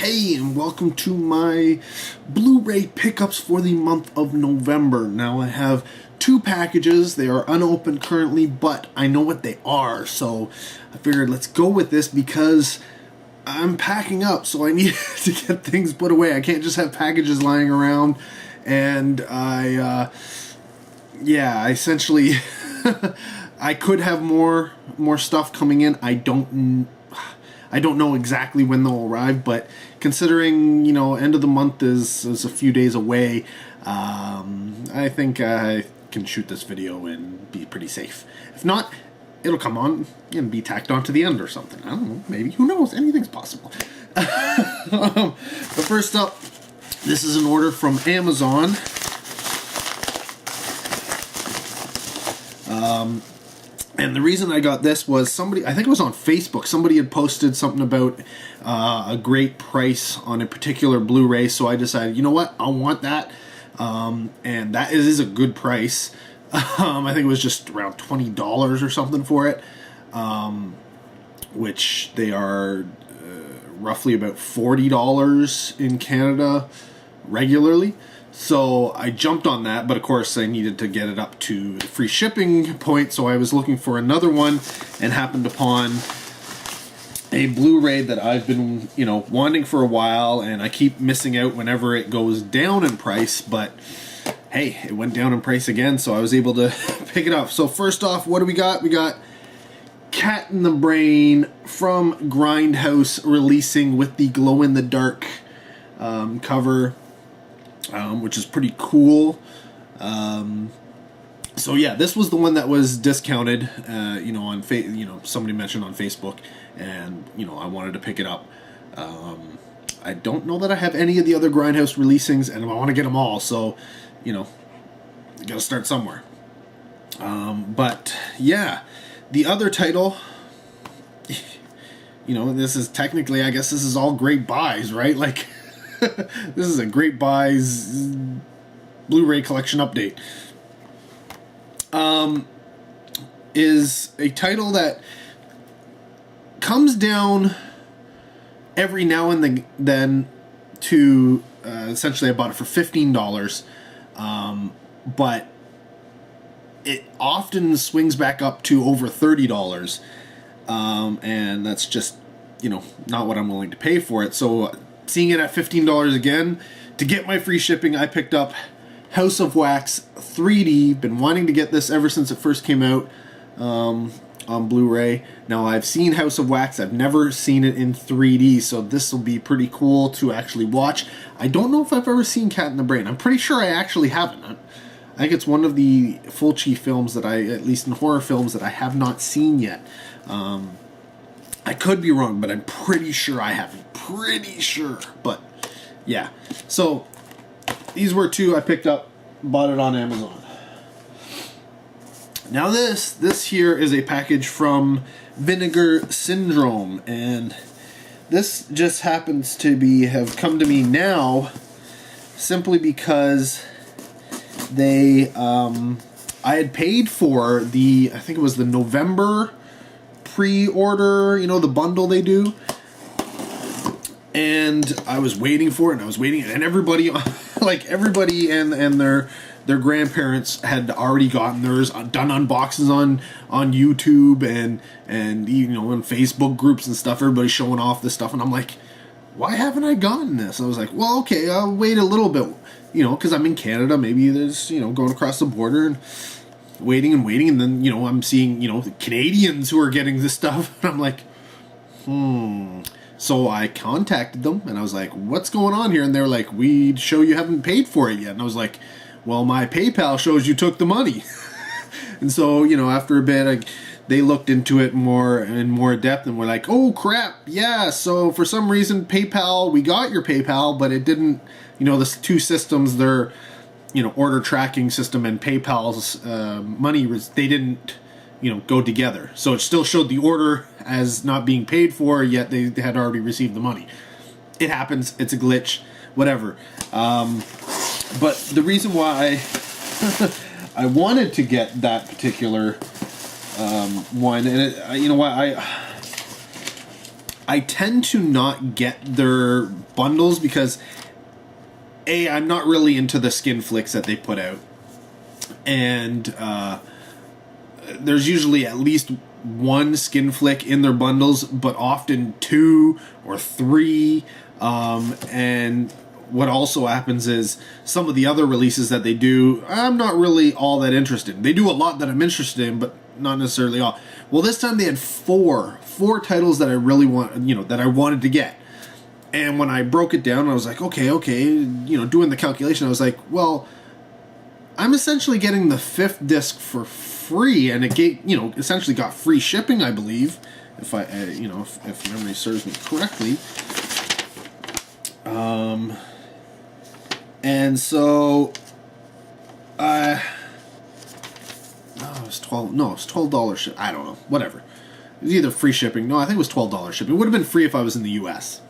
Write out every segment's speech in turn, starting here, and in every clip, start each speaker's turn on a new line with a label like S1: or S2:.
S1: Hey, and welcome to my Blu-ray pickups for the month of November. Now I have two packages. They are unopened currently, but I know what they are, so I figured let's go with this because I'm packing up, so I need to get things put away. I can't just have packages lying around, and I essentially I could have more stuff coming in. I don't know exactly when they'll arrive, but considering, end of the month is a few days away, I think I can shoot this video and be pretty safe. If not, it'll come on and be tacked on to the end or something. I don't know, maybe. Who knows? Anything's possible. But first up, this is an order from Amazon. And the reason I got this was somebody, I think it was on Facebook, somebody had posted something about a great price on a particular Blu-ray, so I decided, you know what, I want that, and that is a good price. I think it was just around $20 or something for it, which they are roughly about $40 in Canada regularly. So I jumped on that, but of course I needed to get it up to the free shipping point, so I was looking for another one and happened upon a Blu-ray that I've been, wanting for a while, and I keep missing out whenever it goes down in price, but hey, it went down in price again, so I was able to pick it up. So first off, what do we got? We got Cat in the Brain from Grindhouse releasing with the glow-in-the-dark cover. Which is pretty cool. So yeah, this was the one that was discounted, on somebody mentioned on Facebook, and I wanted to pick it up. I don't know that I have any of the other Grindhouse releasings, and I want to get them all, so gotta start somewhere. But yeah, the other title, this is technically, I guess this is all great buys, right? Like, this is a Great Buys Blu-ray collection update. Is a title that comes down every now and then to, essentially I bought it for $15, but it often swings back up to over $30, and that's just, not what I'm willing to pay for it. So seeing it at $15 again, to get my free shipping, I picked up House of Wax 3D. Been wanting to get this ever since it first came out on Blu-ray. Now, I've seen House of Wax. I've never seen it in 3D, so this will be pretty cool to actually watch. I don't know if I've ever seen Cat in the Brain. I'm pretty sure I actually haven't. I think it's one of the Fulci films that at least in horror films, that I have not seen yet. I could be wrong, but I'm pretty sure I haven't. Pretty sure, but yeah. So these were two I picked up, bought it on Amazon. Now this here is a package from Vinegar Syndrome, and this just happens to have come to me now simply because they I had paid for I think it was the November pre-order, the bundle they do. And I was waiting for it, and everybody, everybody and their grandparents had already gotten theirs, done unboxings on YouTube and in Facebook groups and stuff. Everybody's showing off this stuff, and I'm like, why haven't I gotten this? I was like, well, okay, I'll wait a little bit, because I'm in Canada. Maybe there's going across the border and waiting, and then I'm seeing Canadians who are getting this stuff, and I'm like, So I contacted them, and I was like, what's going on here? And they're like, we show you haven't paid for it yet. And I was like, well, my PayPal shows you took the money. And so, after a bit, they looked into it in more depth, and were like, oh, crap, yeah, so for some reason, PayPal, we got your PayPal, but it didn't, the two systems, their, order tracking system and PayPal's money, they didn't go together. So it still showed the order as not being paid for, yet they had already received the money. It happens. It's a glitch. Whatever. But the reason why I wanted to get that particular one, and you know what, I tend to not get their bundles because I'm not really into the skin flicks that they put out, and there's usually at least one skin flick in their bundles, but often 2 or 3. And what also happens is some of the other releases that they do, I'm not really all that interested in. They do a lot that I'm interested in, but not necessarily all. Well, this time they had four titles that I really want, that I wanted to get. And when I broke it down, I was like, okay, doing the calculation, I was like, well, I'm essentially getting the 5th disc for free, and it gave, essentially got free shipping, I believe, if I, if memory serves me correctly. And so, it was $12 ship. I don't know, whatever. It was either free shipping. No, I think it was $12 shipping. It would have been free if I was in the U.S.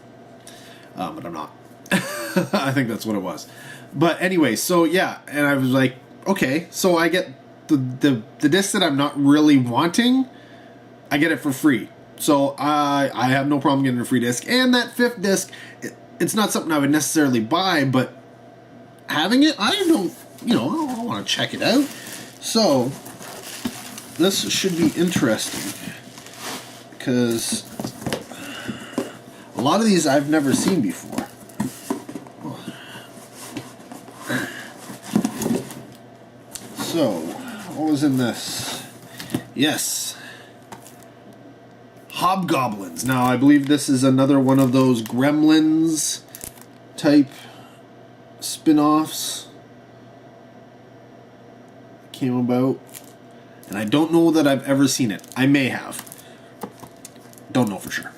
S1: But I'm not. I think that's what it was. But anyway, so yeah, and I was like, okay, so I get the disc that I'm not really wanting, I get it for free. So I have no problem getting a free disc. And that 5th disc, it's not something I would necessarily buy, but having it, I don't, I want to check it out. So this should be interesting because a lot of these I've never seen before. So, what was in this? Yes. Hobgoblins. Now, I believe this is another one of those Gremlins type spin-offs came about. And I don't know that I've ever seen it. I may have. Don't know for sure.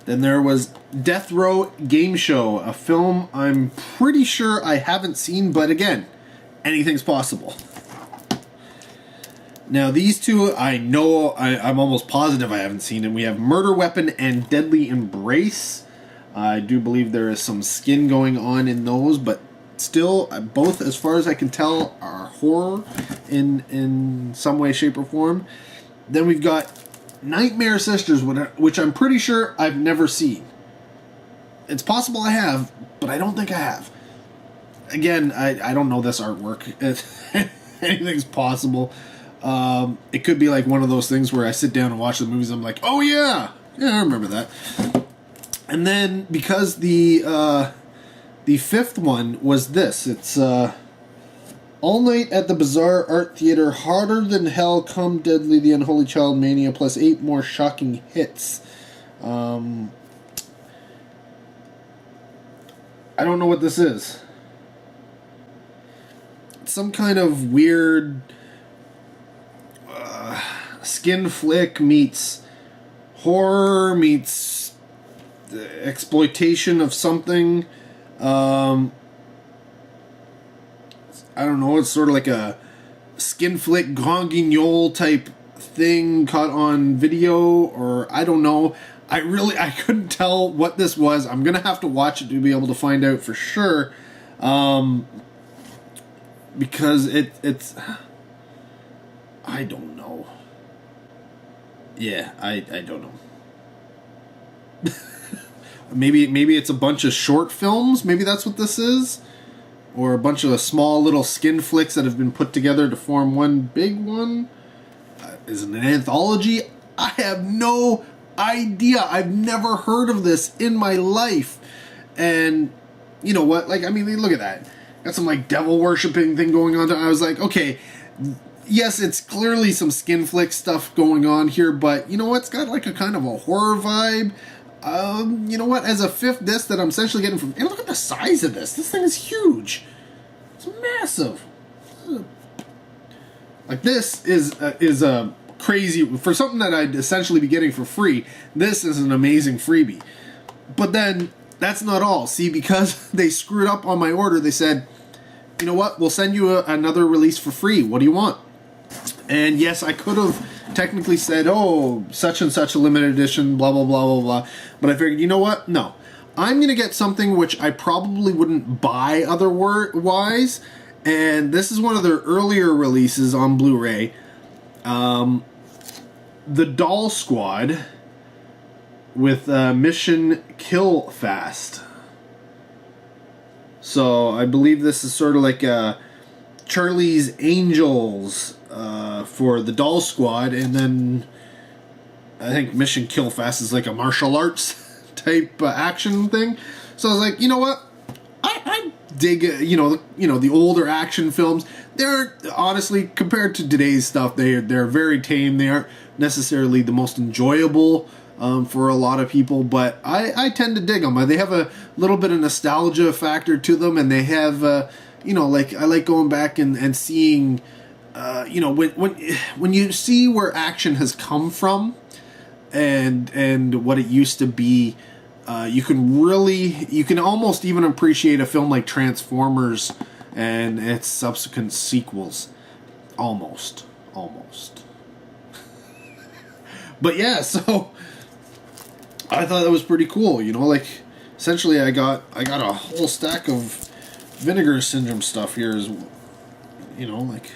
S1: Then there was Death Row Game Show, a film I'm pretty sure I haven't seen, but again, anything's possible. Now, these two, I know, I'm almost positive I haven't seen, and we have Murder Weapon and Deadly Embrace. I do believe there is some skin going on in those, but still, both, as far as I can tell, are horror in some way, shape, or form. Then we've got Nightmare Sisters, which I'm pretty sure I've never seen. It's possible I have, but I don't think I have. Again, I don't know this artwork. Anything's possible. It could be like one of those things where I sit down and watch the movies, I'm like, oh yeah, I remember that. And then, because the 5th one was this, it's All Night at the Bizarre Art Theater, Harder Than Hell, Come Deadly, The Unholy Child, Mania, plus 8 more shocking hits. I don't know what this is. It's some kind of weird skin flick meets horror meets exploitation of something. I don't know, it's sort of like a skin flick Grand Guignol type thing caught on video, or I don't know. I couldn't tell what this was. I'm gonna have to watch it to be able to find out for sure. Because it's I don't know. Yeah, I don't know. Maybe it's a bunch of short films. Maybe that's what this is. Or a bunch of small little skin flicks that have been put together to form one big one. Is it an anthology? I have no idea. I've never heard of this in my life. And you know what? Like, I mean, look at that. Got some like devil worshipping thing going on. I was like, okay, yes, it's clearly some skin flick stuff going on here, but you know what? It's got like a kind of a horror vibe. You know what? As a 5th disc that I'm essentially getting from, and look at the size of this. This thing is huge. It's massive. Like, this is a crazy, for something that I'd essentially be getting for free. This is an amazing freebie. But then that's not all. See, because they screwed up on my order, they said, you know what? We'll send you another release for free. What do you want? And yes, I could have technically said, oh, such and such a limited edition, blah, blah, blah, blah, blah. But I figured, you know what? No. I'm going to get something which I probably wouldn't buy otherwise. And this is one of their earlier releases on Blu-ray. The Doll Squad. with Mission Kill Fast. So I believe this is sort of like Charlie's Angels for the Doll Squad, and then I think Mission Kill Fast is like a martial arts type action thing. So I was like, you know what? I dig the older action films. They're honestly, compared to today's stuff, they're very tame. They aren't necessarily the most enjoyable for a lot of people, but I tend to dig them. They have a little bit of nostalgia factor to them, and they have like I like going back and seeing when you see where action has come from and what it used to be. You can almost even appreciate a film like Transformers and its subsequent sequels. Almost. But yeah, so I thought that was pretty cool. Like essentially I got a whole stack of Vinegar Syndrome stuff here, is like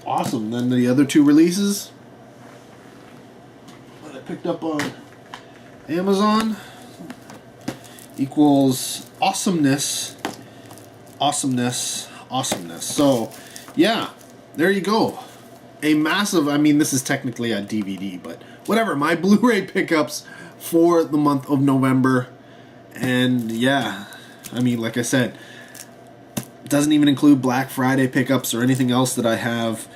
S1: awesome. Then the other two releases that I picked up on Amazon equals awesomeness. So yeah, there you go. A massive, this is technically a DVD, but whatever, my Blu-ray pickups for the month of November. And yeah, like I said, it doesn't even include Black Friday pickups or anything else that I have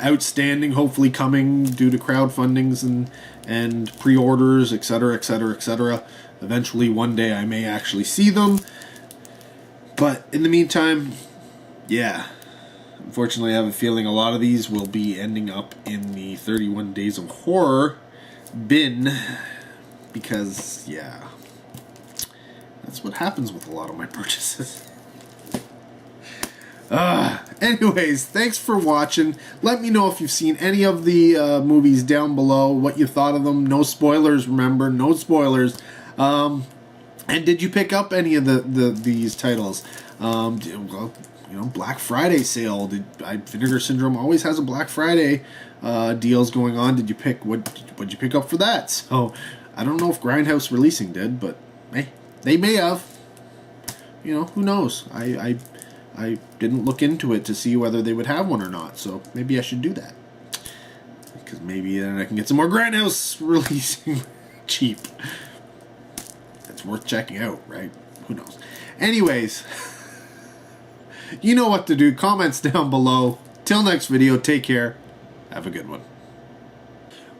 S1: outstanding, hopefully coming due to crowdfundings and pre-orders, etc. Eventually one day I may actually see them, but in the meantime, yeah, unfortunately I have a feeling a lot of these will be ending up in the 31 Days of Horror bin, because yeah, that's what happens with a lot of my purchases. Anyways, thanks for watching. Let me know if you've seen any of the movies down below, what you thought of them. No spoilers, remember, no spoilers. And did you pick up any of these titles? Black Friday sale. Vinegar Syndrome always has a Black Friday deals going on. Did you pick what'd you pick up for that? So I don't know if Grindhouse Releasing did, but hey, they may have. Who knows? I didn't look into it to see whether they would have one or not, so maybe I should do that. Because maybe then I can get some more Grindhouse Releasing cheap. It's worth checking out, right? Who knows? Anyways, you know what to do. Comments down below. Till next video, take care. Have a good one.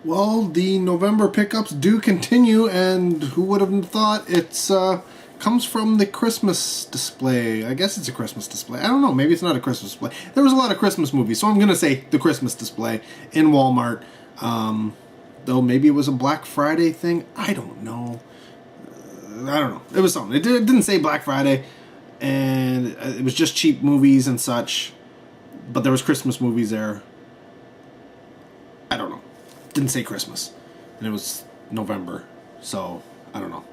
S1: Well, the November pickups do continue, and who would have thought it's comes from the Christmas display. I guess it's a Christmas display. I don't know. Maybe it's not a Christmas display. There was a lot of Christmas movies, so I'm going to say the Christmas display in Walmart. Though maybe it was a Black Friday thing. I don't know. It was something. It didn't say Black Friday, and it was just cheap movies and such. But there was Christmas movies there. I don't know. Didn't say Christmas. And it was November, so I don't know.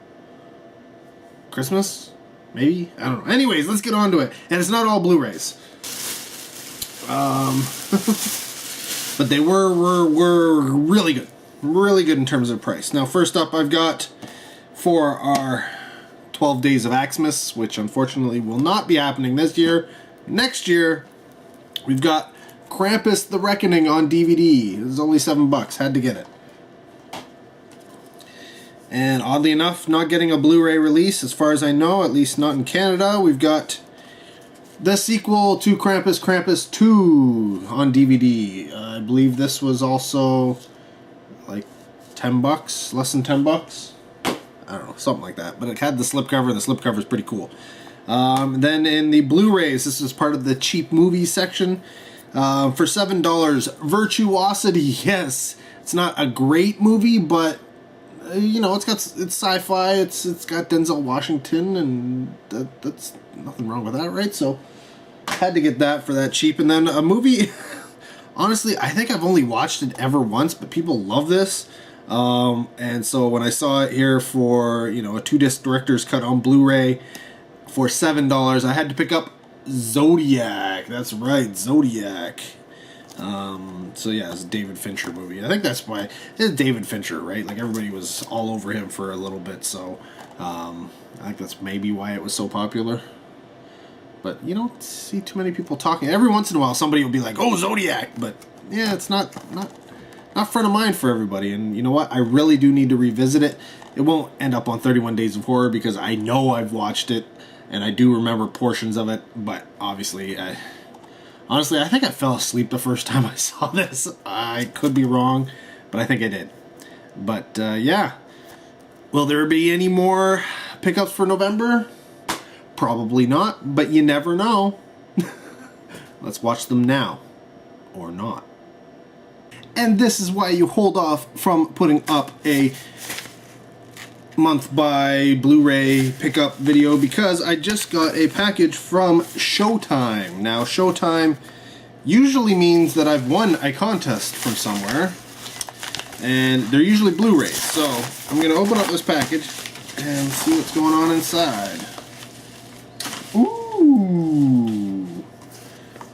S1: Christmas? Maybe? I don't know. Anyways, let's get on to it. And it's not all Blu-rays. But they were really good. Really good in terms of price. Now, first up, I've got for our 12 Days of Xmas, which unfortunately will not be happening this year. Next year, we've got Krampus the Reckoning on DVD. It was only $7. Had to get it. And oddly enough, not getting a Blu-ray release, as far as I know, at least not in Canada. We've got the sequel to Krampus, Krampus 2 on DVD. I believe this was also like $10, less than $10. I don't know, something like that. But it had the slipcover, and the slipcover is pretty cool. Then in the Blu-rays, this is part of the cheap movies section. For $7, Virtuosity. Yes, it's not a great movie, but it's sci-fi. It's got Denzel Washington, and that's nothing wrong with that, right? So had to get that for that cheap. And then a movie. Honestly, I think I've only watched it ever once, but people love this. And so when I saw it here for a 2-disc director's cut on Blu-ray for $7, I had to pick up Zodiac. That's right, Zodiac. So yeah, it's a David Fincher movie. I think that's why it's David Fincher, right? Like everybody was all over him for a little bit, so I think that's maybe why it was so popular. But you don't see too many people talking. Every once in a while, somebody will be like, "Oh, Zodiac," but yeah, it's not front of mind for everybody. And you know what? I really do need to revisit it. It won't end up on 31 Days of Horror because I know I've watched it and I do remember portions of it. But obviously, honestly, I think I fell asleep the first time I saw this. I could be wrong, but I think I did. But yeah, will there be any more pickups for November? Probably not, but you never know. Let's watch them now, or not. And this is why you hold off from putting up a month by Blu-ray pickup video, because I just got a package from Showtime. Now, Showtime usually means that I've won a contest from somewhere, and they're usually Blu-rays. So I'm going to open up this package and see what's going on inside. Ooh.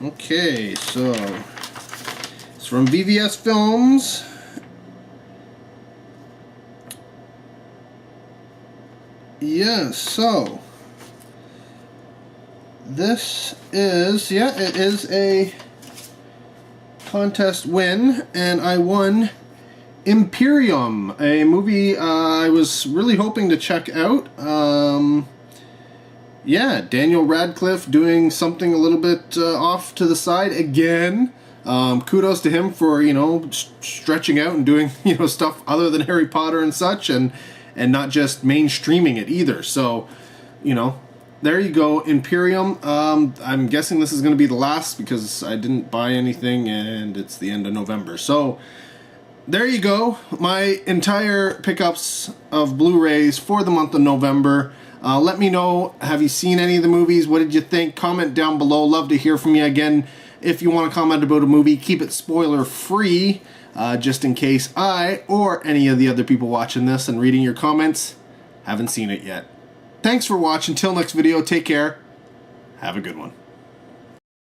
S1: Okay, so it's from VVS Films. Yeah, so this is, yeah, it is a contest win, and I won Imperium, a movie I was really hoping to check out. Yeah, Daniel Radcliffe doing something a little bit off to the side again. Kudos to him for, you know, stretching out and doing, you know, stuff other than Harry Potter and such, and not just mainstreaming it either. So, you know, there you go, Imperium. I'm guessing this is going to be the last because I didn't buy anything and it's the end of November. So, there you go, my entire pickups of Blu-rays for the month of November. Let me know, have you seen any of the movies? What did you think? Comment down below. Love to hear from you. Again, if you want to comment about a movie, keep it spoiler free, just in case I or any of the other people watching this and reading your comments haven't seen it yet. Thanks for watching. Till next video, take care. Have a good one.